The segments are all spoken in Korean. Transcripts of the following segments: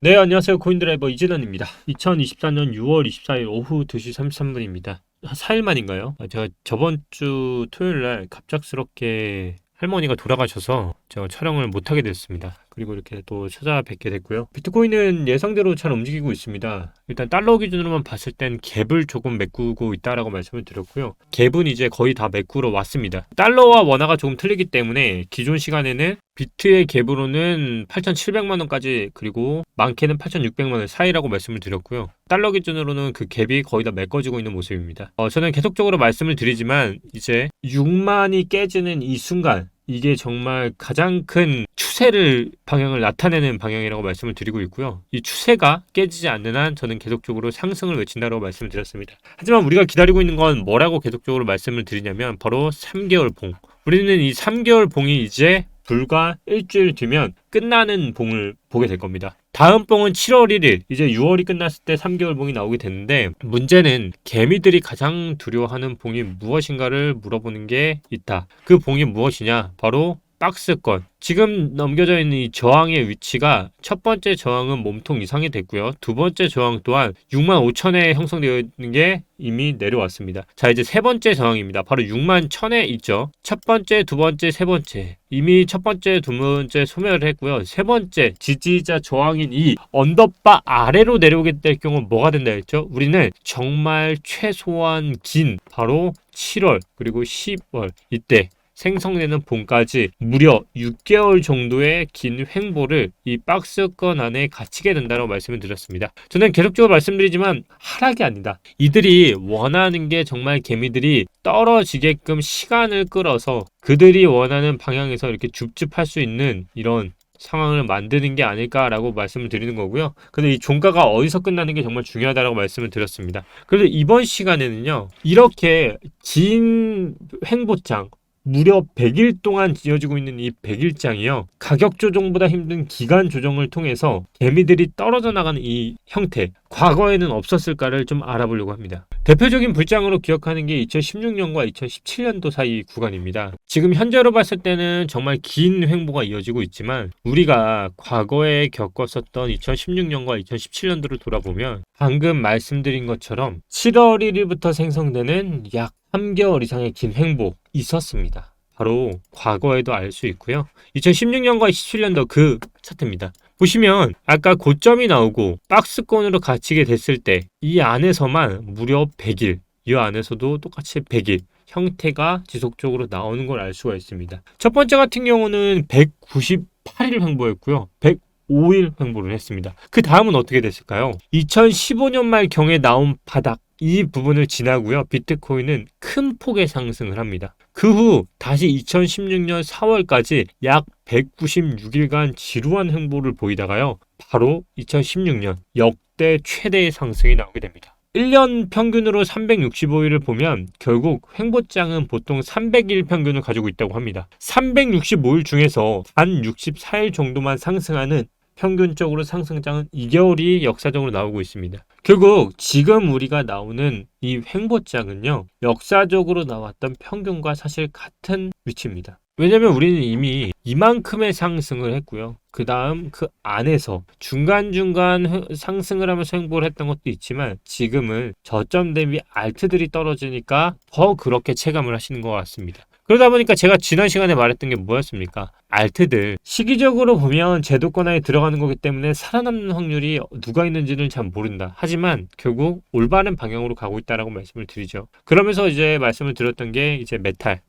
네, 안녕하세요. 코인드라이버 이진원입니다. 2024년 6월 24일 오후 2시 33분입니다. 4일 만인가요? 제가 저번 주 토요일 날 갑작스럽게 할머니가 돌아가셔서 제가 촬영을 못하게 됐습니다. 그리고 이렇게 또 찾아뵙게 됐고요. 비트코인은 예상대로 잘 움직이고 있습니다. 일단 달러 기준으로만 봤을 땐 갭을 조금 메꾸고 있다라고 말씀을 드렸고요. 갭은 이제 거의 다 메꾸러 왔습니다. 달러와 원화가 조금 틀리기 때문에 기존 시간에는 비트의 갭으로는 8,700만 원까지 그리고 많게는 8,600만 원 사이라고 말씀을 드렸고요. 달러 기준으로는 그 갭이 거의 다 메꿔지고 있는 모습입니다. 저는 계속적으로 말씀을 드리지만 이제 6만이 깨지는 이 순간 이게 정말 가장 큰 추세를 방향을 나타내는 방향이라고 말씀을 드리고 있고요. 이 추세가 깨지지 않는 한 저는 계속적으로 상승을 외친다고 말씀을 드렸습니다. 하지만 우리가 기다리고 있는 건 뭐라고 계속적으로 말씀을 드리냐면 바로 3개월 봉. 우리는 이 3개월 봉이 이제 불과 일주일 뒤면 끝나는 봉을 보게 될 겁니다. 다음 봉은 7월 1일, 이제 6월이 끝났을 때 3개월 봉이 나오게 되는데 문제는 개미들이 가장 두려워하는 봉이 무엇인가를 물어보는 게 있다. 그 봉이 무엇이냐? 바로 박스권. 지금 넘겨져 있는 이 저항의 위치가 첫 번째 저항은 몸통 이상이 됐고요. 두 번째 저항 또한 6만 5천에 형성되어 있는 게 이미 내려왔습니다. 자, 이제 세 번째 저항입니다. 바로 6만 1천에 있죠. 첫 번째, 두 번째, 세 번째. 이미 첫 번째, 두 번째 소멸을 했고요. 세 번째 지지자 저항인 이 언더바 아래로 내려오게 될 경우 뭐가 된다 했죠? 우리는 정말 최소한 긴 바로 7월 그리고 10월 이때 생성되는 봉까지 무려 6개월 정도의 긴 횡보를 이 박스권 안에 갇히게 된다고 말씀을 드렸습니다. 저는 계속적으로 말씀드리지만 하락이 아니다. 이들이 원하는 게 정말 개미들이 떨어지게끔 시간을 끌어서 그들이 원하는 방향에서 이렇게 줍줍할 수 있는 이런 상황을 만드는 게 아닐까라고 말씀을 드리는 거고요. 근데 이 종가가 어디서 끝나는 게 정말 중요하다고 말씀을 드렸습니다. 그래서 이번 시간에는요. 이렇게 긴 횡보장 무려 100일 동안 이어지고 있는 이 100일장이요. 가격 조정보다 힘든 기간 조정을 통해서 개미들이 떨어져 나가는 이 형태, 과거에는 없었을까를 좀 알아보려고 합니다. 대표적인 불장으로 기억하는 게 2016년과 2017년도 사이 구간입니다. 지금 현재로 봤을 때는 정말 긴 횡보가 이어지고 있지만 우리가 과거에 겪었었던 2016년과 2017년도를 돌아보면 방금 말씀드린 것처럼 7월 1일부터 생성되는 약 3개월 이상의 긴 횡보 있었습니다. 바로 과거에도 알 수 있고요. 2016년과 17년도 그 차트입니다. 보시면 아까 고점이 나오고 박스권으로 갇히게 됐을 때 이 안에서만 무려 100일, 이 안에서도 똑같이 100일 형태가 지속적으로 나오는 걸 알 수가 있습니다. 첫 번째 같은 경우는 198일 횡보였고요. 105일 횡보를 했습니다. 그 다음은 어떻게 됐을까요? 2015년 말 경에 나온 바닥 이 부분을 지나고요. 비트코인은 큰 폭의 상승을 합니다. 그 후 다시 2016년 4월까지 약 196일간 지루한 횡보를 보이다가요. 바로 2016년 역대 최대의 상승이 나오게 됩니다. 1년 평균으로 365일을 보면 결국 횡보장은 보통 300일 평균을 가지고 있다고 합니다. 365일 중에서 단 64일 정도만 상승하는 평균적으로 상승장은 2개월이 역사적으로 나오고 있습니다. 결국 지금 우리가 나오는 이 횡보장은요. 역사적으로 나왔던 평균과 사실 같은 위치입니다. 왜냐면 우리는 이미 이만큼의 상승을 했고요. 그 다음 그 안에서 중간중간 상승을 하면서 횡보를 했던 것도 있지만 지금은 저점 대비 알트들이 떨어지니까 더 그렇게 체감을 하시는 것 같습니다. 그러다 보니까 제가 지난 시간에 말했던 게 뭐였습니까? 알트들 시기적으로 보면 제도권 안에 들어가는 거기 때문에 살아남는 확률이 누가 있는지는 잘 모른다. 하지만 결국 올바른 방향으로 가고 있다라고 말씀을 드리죠. 그러면서 이제 말씀을 드렸던 게 이제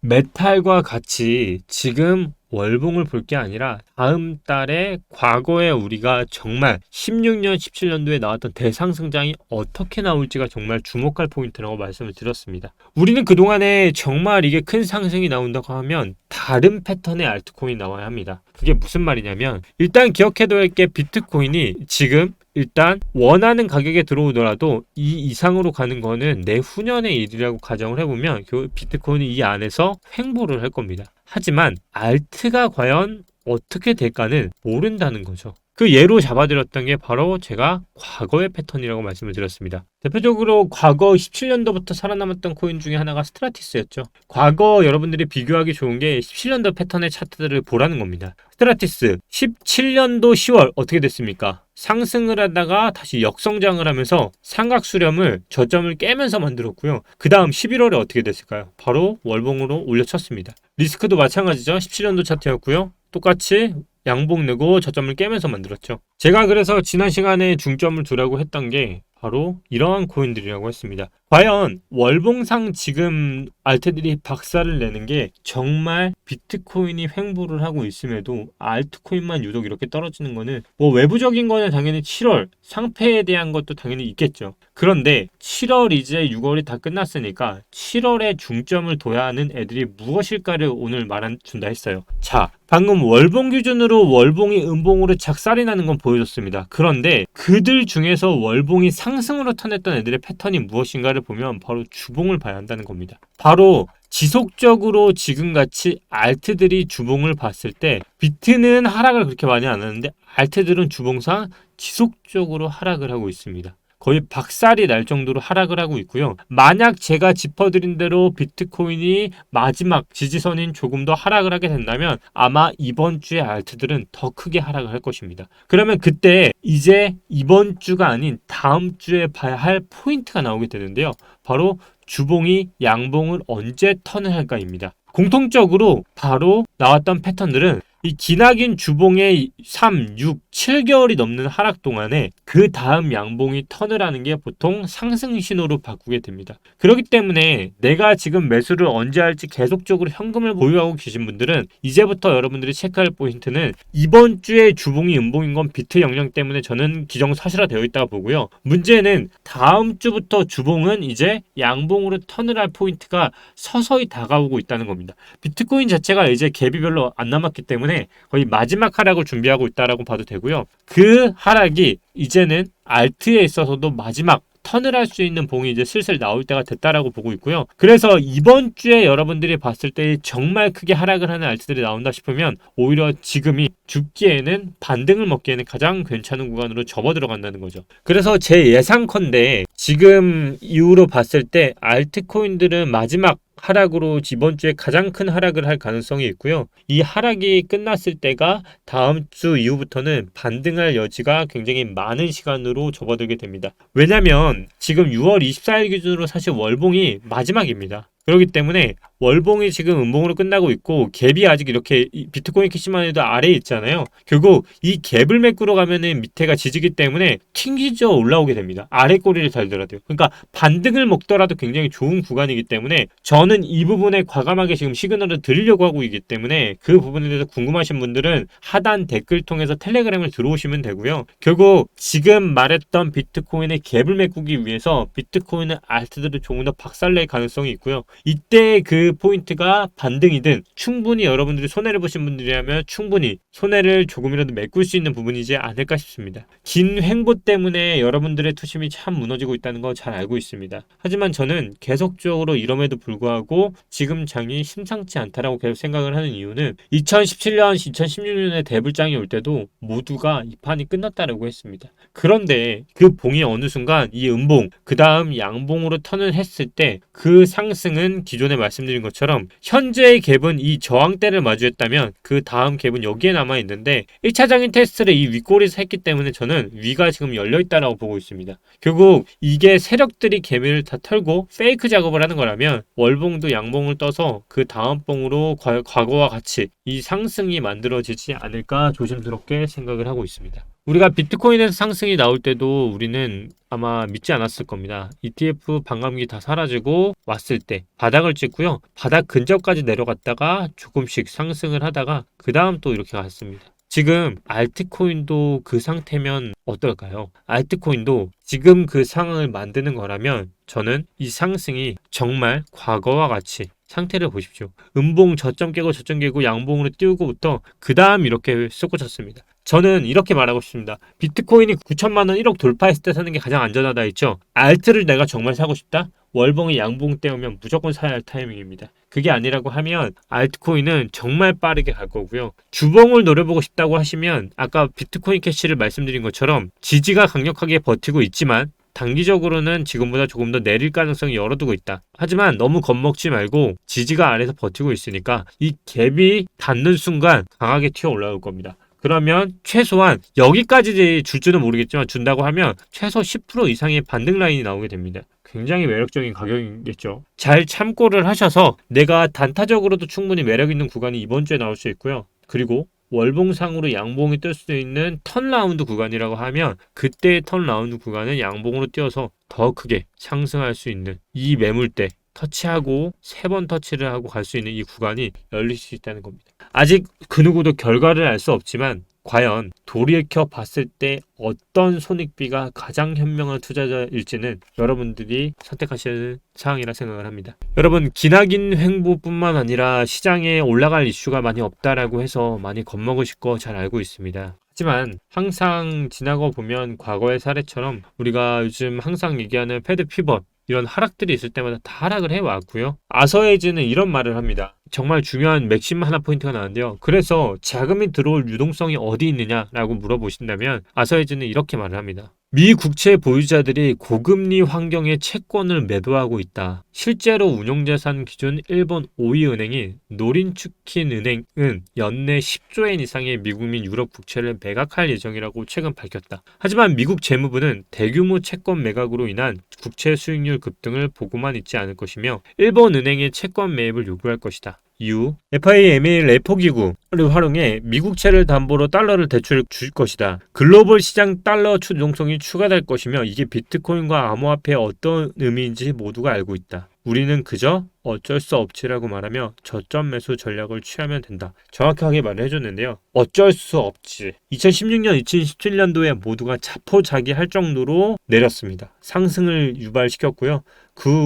메탈과 같이 지금 월봉을 볼 게 아니라 다음 달에 과거에 우리가 정말 16년, 17년도에 나왔던 대상승장이 어떻게 나올지가 정말 주목할 포인트라고 말씀을 드렸습니다. 우리는 그동안에 정말 이게 큰 상승이 나온다고 하면 다른 패턴의 알트코인이 나와야 합니다. 그게 무슨 말이냐면 일단 기억해둬야 할 게 비트코인이 지금 일단 원하는 가격에 들어오더라도 이 이상으로 가는 거는 내후년의 일이라고 가정을 해보면 비트코인이 이 안에서 횡보를 할 겁니다. 하지만 알트가 과연 어떻게 될까는 모른다는 거죠. 그 예로 잡아드렸던 게 바로 제가 과거의 패턴이라고 말씀을 드렸습니다. 대표적으로 과거 17년도부터 살아남았던 코인 중에 하나가 스트라티스였죠. 과거 여러분들이 비교하기 좋은 게 17년도 패턴의 차트들을 보라는 겁니다. 스트라티스 17년도 10월 어떻게 됐습니까? 상승을 하다가 다시 역성장을 하면서 삼각수렴을 저점을 깨면서 만들었고요. 그 다음 11월에 어떻게 됐을까요? 바로 월봉으로 올려쳤습니다. 리스크도 마찬가지죠. 17년도 차트였고요. 똑같이 양봉 내고 저점을 깨면서 만들었죠. 제가 그래서 지난 시간에 중점을 두라고 했던 게 바로 이러한 코인들이라고 했습니다. 과연 월봉상 지금 알트들이 박살을 내는 게 정말 비트코인이 횡보를 하고 있음에도 알트코인만 유독 이렇게 떨어지는 거는 뭐 외부적인 거는 당연히 7월 상패에 대한 것도 당연히 있겠죠. 그런데 7월 이제 6월이 다 끝났으니까 7월에 중점을 둬야 하는 애들이 무엇일까를 오늘 말해준다 했어요. 자, 방금 월봉 기준으로 월봉이 음봉으로 작살이 나는 건 보여줬습니다. 그런데 그들 중에서 월봉이 상승으로 턴했던 애들의 패턴이 무엇인가를 보면 바로 주봉을 봐야 한다는 겁니다. 바로 지속적으로 지금같이 알트들이 주봉을 봤을 때 비트는 하락을 그렇게 많이 안 하는데 알트들은 주봉상 지속적으로 하락을 하고 있습니다. 거의 박살이 날 정도로 하락을 하고 있고요. 만약 제가 짚어드린 대로 비트코인이 마지막 지지선인 조금 더 하락을 하게 된다면 아마 이번 주에 알트들은 더 크게 하락을 할 것입니다. 그러면 그때 이제 이번 주가 아닌 다음 주에 봐야 할 포인트가 나오게 되는데요. 바로 주봉이 양봉을 언제 턴을 할까입니다. 공통적으로 바로 나왔던 패턴들은 이 기나긴 주봉의 3, 6, 7개월이 넘는 하락 동안에 그 다음 양봉이 턴을 하는 게 보통 상승 신호로 바꾸게 됩니다. 그렇기 때문에 내가 지금 매수를 언제 할지 계속적으로 현금을 보유하고 계신 분들은 이제부터 여러분들이 체크할 포인트는 이번 주에 주봉이 음봉인 건 비트 영향 때문에 저는 기정사실화되어 있다고 보고요. 문제는 다음 주부터 주봉은 이제 양봉으로 턴을 할 포인트가 서서히 다가오고 있다는 겁니다. 비트코인 자체가 이제 갭이 별로 안 남았기 때문에 거의 마지막 하락을 준비하고 있다라고 봐도 되고요. 그 하락이 이제는 알트에 있어서도 마지막 턴을 할 수 있는 봉이 이제 슬슬 나올 때가 됐다라고 보고 있고요. 그래서 이번 주에 여러분들이 봤을 때 정말 크게 하락을 하는 알트들이 나온다 싶으면 오히려 지금이 죽기에는 반등을 먹기에는 가장 괜찮은 구간으로 접어 들어간다는 거죠. 그래서 제 예상컨대 지금 이후로 봤을 때 알트코인들은 마지막 하락으로 이번 주에 가장 큰 하락을 할 가능성이 있고요. 이 하락이 끝났을 때가 다음 주 이후부터는 반등할 여지가 굉장히 많은 시간으로 접어들게 됩니다. 왜냐면 지금 6월 24일 기준으로 사실 월봉이 마지막입니다. 그렇기 때문에 월봉이 지금 음봉으로 끝나고 있고 갭이 아직 이렇게 비트코인 캐시만 해도 아래에 있잖아요. 결국 이 갭을 메꾸러 가면은 밑에가 지지기 때문에 튕기져 올라오게 됩니다. 아래 꼬리를 달더라도요. 그러니까 반등을 먹더라도 굉장히 좋은 구간이기 때문에 저는 이 부분에 과감하게 지금 시그널을 드리려고 하고 있기 때문에 그 부분에 대해서 궁금하신 분들은 하단 댓글 통해서 텔레그램을 들어오시면 되고요. 결국 지금 말했던 비트코인의 갭을 메꾸기 위해서 비트코인의 알트들을 조금 더 박살낼 가능성이 있고요. 이때 그 포인트가 반등이든 충분히 여러분들이 손해를 보신 분들이라면 충분히 손해를 조금이라도 메꿀 수 있는 부분이지 않을까 싶습니다. 긴 횡보 때문에 여러분들의 투심이 참 무너지고 있다는 거 잘 알고 있습니다. 하지만 저는 계속적으로 이럼에도 불구하고 지금 장이 심상치 않다라고 계속 생각을 하는 이유는 2017년, 2016년에 대불장이 올 때도 모두가 이 판이 끝났다라고 했습니다. 그런데 그 봉이 어느 순간 이 음봉, 그 다음 양봉으로 턴을 했을 때 그 상승은 기존에 말씀드린 것처럼 현재의 갭은 이 저항대를 마주했다면 그 다음 갭은 여기에 남아있는데 1차적인 테스트를 이 윗꼬리에서 했기 때문에 저는 위가 지금 열려있다라고 보고 있습니다. 결국 이게 세력들이 갭을 다 털고 페이크 작업을 하는 거라면 월봉도 양봉을 떠서 그 다음 봉으로 과거와 같이 이 상승이 만들어지지 않을까 조심스럽게 생각을 하고 있습니다. 우리가 비트코인에서 상승이 나올 때도 우리는 아마 믿지 않았을 겁니다. ETF 반감기 다 사라지고 왔을 때 바닥을 찍고요. 바닥 근처까지 내려갔다가 조금씩 상승을 하다가 그 다음 또 이렇게 갔습니다. 지금 알트코인도 그 상태면 어떨까요? 알트코인도 지금 그 상황을 만드는 거라면 저는 이 상승이 정말 과거와 같이 상태를 보십시오. 음봉 저점 깨고 양봉으로 띄우고부터 그 다음 이렇게 솟구쳤습니다. 저는 이렇게 말하고 싶습니다. 비트코인이 9천만 원 1억 돌파했을 때 사는 게 가장 안전하다 했죠. 알트를 내가 정말 사고 싶다? 월봉이 양봉 때우면 무조건 사야 할 타이밍입니다. 그게 아니라고 하면 알트코인은 정말 빠르게 갈 거고요. 주봉을 노려보고 싶다고 하시면 아까 비트코인 캐시를 말씀드린 것처럼 지지가 강력하게 버티고 있지만 단기적으로는 지금보다 조금 더 내릴 가능성이 열어두고 있다. 하지만 너무 겁먹지 말고 지지가 아래에서 버티고 있으니까 이 갭이 닿는 순간 강하게 튀어 올라올 겁니다. 그러면 최소한 여기까지 줄지는 모르겠지만 준다고 하면 최소 10% 이상의 반등 라인이 나오게 됩니다. 굉장히 매력적인 가격이겠죠. 잘 참고를 하셔서 내가 단타적으로도 충분히 매력 있는 구간이 이번 주에 나올 수 있고요. 그리고 월봉상으로 양봉이 뜰 수 있는 턴라운드 구간이라고 하면 그때의 턴라운드 구간은 양봉으로 뛰어서 더 크게 상승할 수 있는 이 매물대 터치하고 3번 터치를 하고 갈 수 있는 이 구간이 열릴 수 있다는 겁니다. 아직 그 누구도 결과를 알 수 없지만 과연 돌이켜 봤을 때 어떤 손익비가 가장 현명한 투자자일지는 여러분들이 선택하시는 사항이라 생각을 합니다. 여러분, 기나긴 횡보뿐만 아니라 시장에 올라갈 이슈가 많이 없다라고 해서 많이 겁먹으실 거 잘 알고 있습니다. 하지만 항상 지나고 보면 과거의 사례처럼 우리가 요즘 항상 얘기하는 패드 피벗 이런 하락들이 있을 때마다 다 하락을 해왔고요. 아서헤이즈는 이런 말을 합니다. 정말 중요한 맥심 하나 포인트가 나는데요. 그래서 자금이 들어올 유동성이 어디 있느냐라고 물어보신다면 아서헤이즈는 이렇게 말을 합니다. 미 국채 보유자들이 고금리 환경의 채권을 매도하고 있다. 실제로 운용자산 기준 일본 5위 은행이 노린츠킨 은행은 연내 10조엔 이상의 미국민 유럽 국채를 매각할 예정이라고 최근 밝혔다. 하지만 미국 재무부는 대규모 채권 매각으로 인한 국채 수익률 급등을 보고만 있지 않을 것이며 일본 은행의 채권 매입을 요구할 것이다. 이후 FIMA 레포기구를 활용해 미국채를 담보로 달러를 대출 줄 것이다. 글로벌 시장 달러 유동성이 추가될 것이며 이게 비트코인과 암호화폐의 어떤 의미인지 모두가 알고 있다. 우리는 그저 어쩔 수 없지라고 말하며 저점 매수 전략을 취하면 된다. 정확하게 말을 해줬는데요. 어쩔 수 없지. 2016년, 2017년도에 모두가 자포자기할 정도로 내렸습니다. 상승을 유발시켰고요.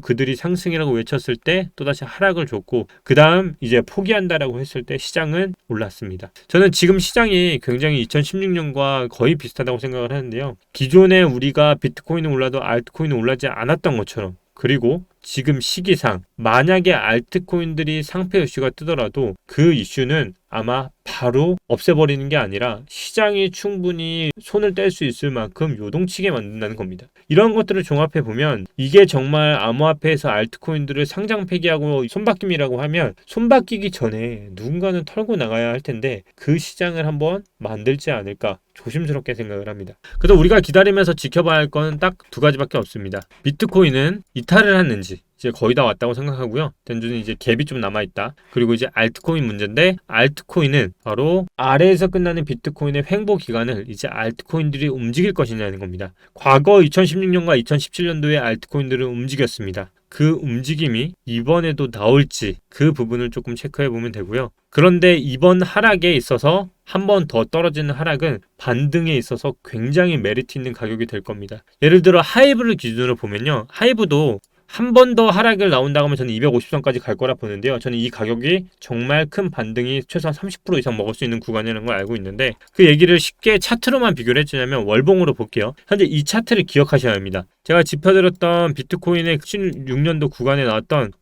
그들이 상승이라고 외쳤을 때 또다시 하락을 줬고 그 다음 이제 포기한다라고 했을 때 시장은 올랐습니다. 저는 지금 시장이 굉장히 2016년과 거의 비슷하다고 생각을 하는데요. 기존에 우리가 비트코인은 올라도 알트코인은 올라지 않았던 것처럼 그리고 지금 시기상 만약에 알트코인들이 상패 이슈가 뜨더라도 그 이슈는 아마 바로 없애버리는 게 아니라 시장이 충분히 손을 뗄 수 있을 만큼 요동치게 만든다는 겁니다. 이런 것들을 종합해 보면 이게 정말 암호화폐에서 알트코인들을 상장 폐기하고 손바뀜이라고 하면 손바뀌기 전에 누군가는 털고 나가야 할 텐데 그 시장을 한번 만들지 않을까 조심스럽게 생각을 합니다. 그래서 우리가 기다리면서 지켜봐야 할 건 딱 두 가지밖에 없습니다. 비트코인은 이탈을 했는지 이제 거의 다 왔다고 생각하고요. 덴주는 이제 갭이 좀 남아있다. 그리고 이제 알트코인 문제인데 알트코인은 바로 아래에서 끝나는 비트코인의 횡보 기간을 이제 알트코인들이 움직일 것이냐는 겁니다. 과거 2016년과 2017년도에 알트코인들은 움직였습니다. 그 움직임이 이번에도 나올지 그 부분을 조금 체크해 보면 되고요. 그런데 이번 하락에 있어서 한 번 더 떨어지는 하락은 반등에 있어서 굉장히 메리트 있는 가격이 될 겁니다. 예를 들어 하이브를 기준으로 보면요. 하이브도 한 번 더 하락을 나온다고 하면 저는 250선까지 갈 거라 보는데요. 저는 이 가격이 정말 큰 반등이 최소한 30% 이상 먹을 수 있는 구간이라는 걸 알고 있는데 그 얘기를 쉽게 차트로만 비교를 해주냐면 월봉으로 볼게요. 현재 이 차트를 기억하셔야 합니다. 제가 짚어드렸던 비트코인의 16년도 구간에 나왔던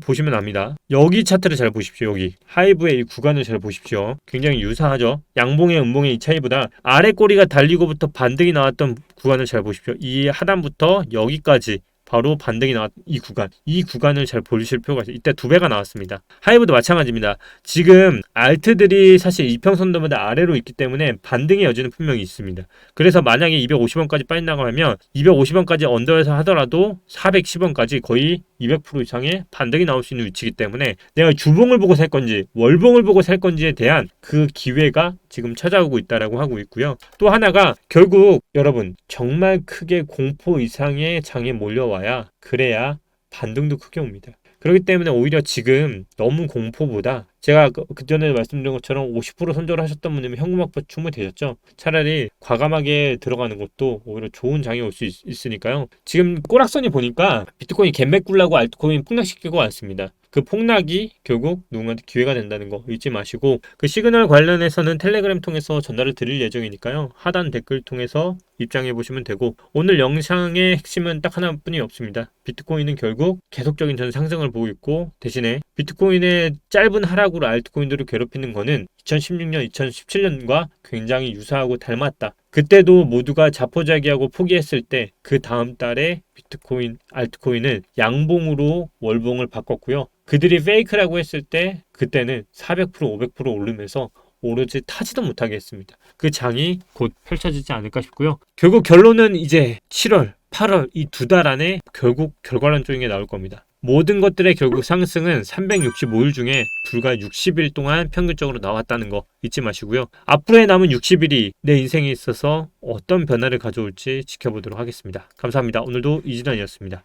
보시면 압니다. 여기 차트를 잘 보십시오. 여기 하이브의 이 구간을 잘 보십시오. 굉장히 유사하죠. 양봉의 음봉의 이 차이보다 아래 꼬리가 달리고부터 반등이 나왔던 구간을 잘 보십시오. 이 하단부터 여기까지 바로 반등이 나왔 이 구간을 잘 보실 필요가 있어요. 이때 2배가 나왔습니다. 하이브도 마찬가지입니다. 지금 알트들이 사실 이평선도보다 아래로 있기 때문에 반등의 여지는 분명히 있습니다. 그래서 만약에 250원까지 빠져나가면 250원까지 언더에서 하더라도 410원까지 거의 200% 이상의 반등이 나올 수 있는 위치이기 때문에 내가 주봉을 보고 살 건지 월봉을 보고 살 건지에 대한 그 기회가 지금 찾아오고 있다라고 하고 있고요. 또 하나가 결국 여러분 정말 크게 공포 이상의 장에 몰려와야 그래야 반등도 크게 옵니다. 그렇기 때문에 오히려 지금 너무 공포보다 제가 그전에 말씀드린 것처럼 50% 손절을 하셨던 분이면 현금 확보 충분히 되셨죠. 차라리 과감하게 들어가는 것도 오히려 좋은 장이 올 수 있으니까요. 지금 꼬락선이 보니까 비트코인 갭맥 굴라고 알트코인 폭락시키고 왔습니다. 그 폭락이 결국 누군가한테 기회가 된다는 거 잊지 마시고, 그 시그널 관련해서는 텔레그램 통해서 전달을 드릴 예정이니까요. 하단 댓글 통해서 입장해 보시면 되고, 오늘 영상의 핵심은 딱 하나뿐이 없습니다. 비트코인은 결국 계속적인 전 상승을 보고 있고, 대신에 비트코인의 짧은 하락으로 알트코인들을 괴롭히는 거는 2016년, 2017년과 굉장히 유사하고 닮았다. 그때도 모두가 자포자기하고 포기했을 때 그 다음 달에 비트코인, 알트코인은 양봉으로 월봉을 바꿨고요. 그들이 페이크라고 했을 때 그때는 400%, 500% 오르면서 오르지 타지도 못하게 했습니다. 그 장이 곧 펼쳐지지 않을까 싶고요. 결국 결론은 이제 7월, 8월 이 두 달 안에 결국 결과론적인 게 나올 겁니다. 모든 것들의 결국 상승은 365일 중에 불과 60일 동안 평균적으로 나왔다는 거 잊지 마시고요. 앞으로의 남은 60일이 내 인생에 있어서 어떤 변화를 가져올지 지켜보도록 하겠습니다. 감사합니다. 오늘도 이진환이었습니다.